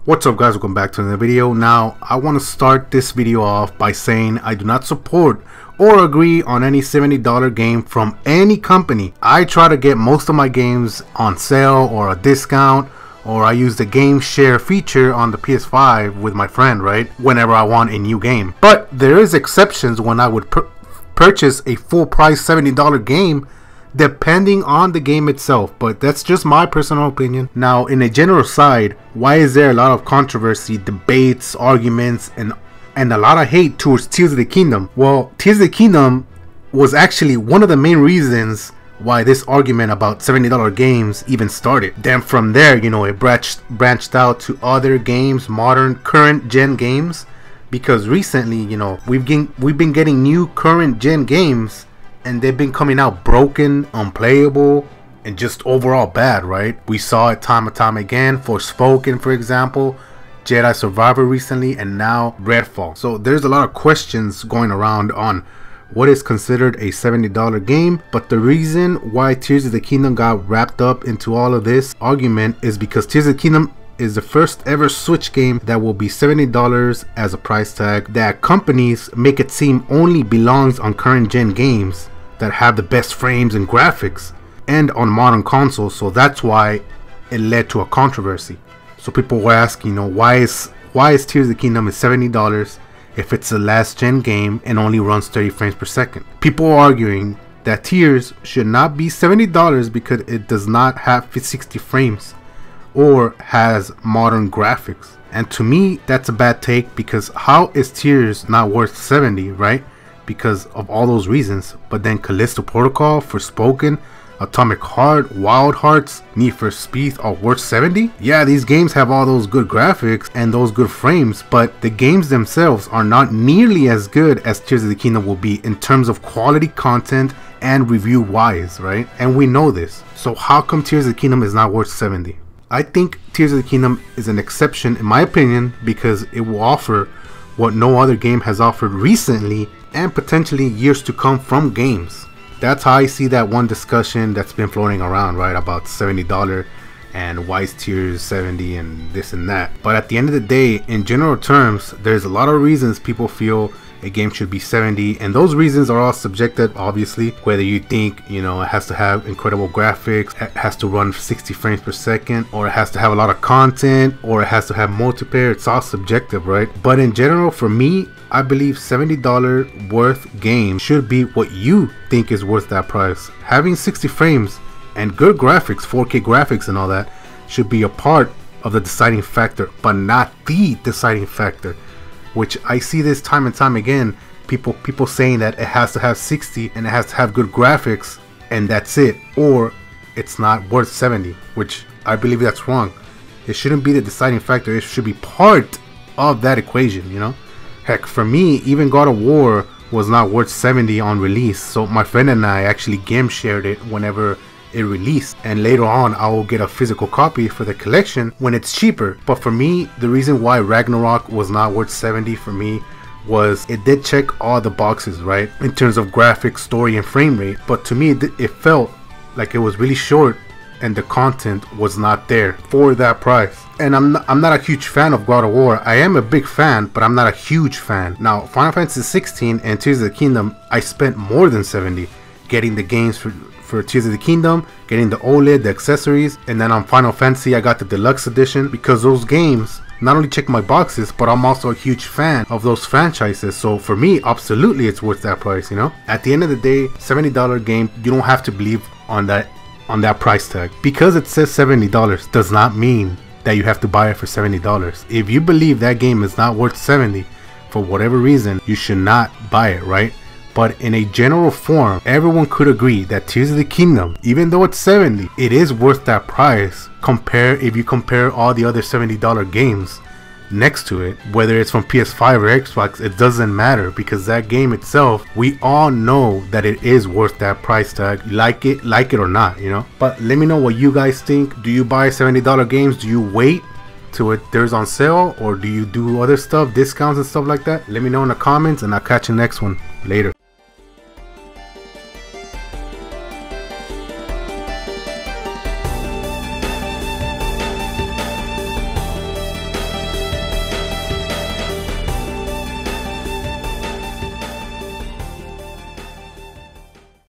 What's up guys, welcome back to another video. Now I want to start this video off by saying I do not support or agree on any $70 game from any company. I try to get most of my games on sale or a discount, or I use the game share feature on the PS5 with my friend, right, whenever I want a new game. But there is exceptions when I would purchase a full price $70 game depending on the game itself, but that's just my personal opinion. Now, in a general side, why is there a lot of controversy, debates, arguments, and a lot of hate towards Tears of the Kingdom? Well, Tears of the Kingdom was actually one of the main reasons why this argument about $70 games even started. Then from there, you know, it branched out to other games, modern current gen games, because recently, you know, we've been getting new current gen games and they've been coming out broken, unplayable, and just overall bad, right? We saw it time and time again. Forspoken, for example, Jedi Survivor recently, and now Redfall. So there's a lot of questions going around on what is considered a $70 game, but the reason why Tears of the Kingdom got wrapped up into all of this argument is because Tears of the Kingdom is the first ever Switch game that will be $70 as a price tag, that companies make it seem only belongs on current gen games that have the best frames and graphics and on modern consoles. So that's why it led to a controversy. So people were asking, you know, why is Tears of the Kingdom at $70 if it's a last gen game and only runs 30 frames per second? People are arguing that Tears should not be $70 because it does not have 60 frames or has modern graphics. And to me, that's a bad take, because how is Tears not worth 70, right? Because of all those reasons. But then Callisto Protocol, Forspoken, Atomic Heart, Wild Hearts, Need for Speed are worth 70? Yeah, these games have all those good graphics and those good frames, but the games themselves are not nearly as good as Tears of the Kingdom will be in terms of quality content and review wise, right? And we know this. So how come Tears of the Kingdom is not worth 70? I think Tears of the Kingdom is an exception in my opinion, because it will offer what no other game has offered recently and potentially years to come from games. That's how I see that one discussion that's been floating around, right, about $70 and why is Tears 70 and this and that. But at the end of the day, in general terms, there's a lot of reasons people feel a game should be 70, and those reasons are all subjective, obviously. Whether you think, you know, it has to have incredible graphics, it has to run 60 frames per second, or it has to have a lot of content, or it has to have multiplayer, it's all subjective, right? But in general, for me, I believe $70 worth game should be what you think is worth that price. Having 60 frames and good graphics, 4K graphics and all that, should be a part of the deciding factor, but not the deciding factor. Which I see this time and time again, people saying that it has to have 60 and it has to have good graphics and that's it, or it's not worth 70, which I believe that's wrong. It shouldn't be the deciding factor, it should be part of that equation, you know? Heck, for me, even God of War was not worth 70 on release, so my friend and I actually game shared it whenever it released, and later on I will get a physical copy for the collection when it's cheaper. But for me, the reason why Ragnarok was not worth 70 for me was it did check all the boxes, right, in terms of graphics, story, and frame rate, but to me it felt like it was really short and the content was not there for that price. And I'm not a huge fan of God of War. I am a big fan, but I'm not a huge fan. Now, Final Fantasy 16 and Tears of the Kingdom, I spent more than 70 getting the games for Tears of the Kingdom, getting the OLED, the accessories, and then on Final Fantasy I got the deluxe edition, because those games not only check my boxes, but I'm also a huge fan of those franchises. So for me, absolutely it's worth that price, you know? At the end of the day, $70 game, you don't have to believe on that price tag. Because it says $70 does not mean that you have to buy it for $70. If you believe that game is not worth 70 for whatever reason, you should not buy it, right? But in a general form, everyone could agree that Tears of the Kingdom, even though it's 70, it is worth that price. If you compare all the other $70 games next to it, whether it's from PS5 or Xbox, it doesn't matter, because that game itself, we all know that it is worth that price tag, like it or not, you know? But let me know what you guys think. Do you buy $70 games? Do you wait till there's on sale, or do you do other stuff, discounts and stuff like that? Let me know in the comments, and I'll catch you next one. Later.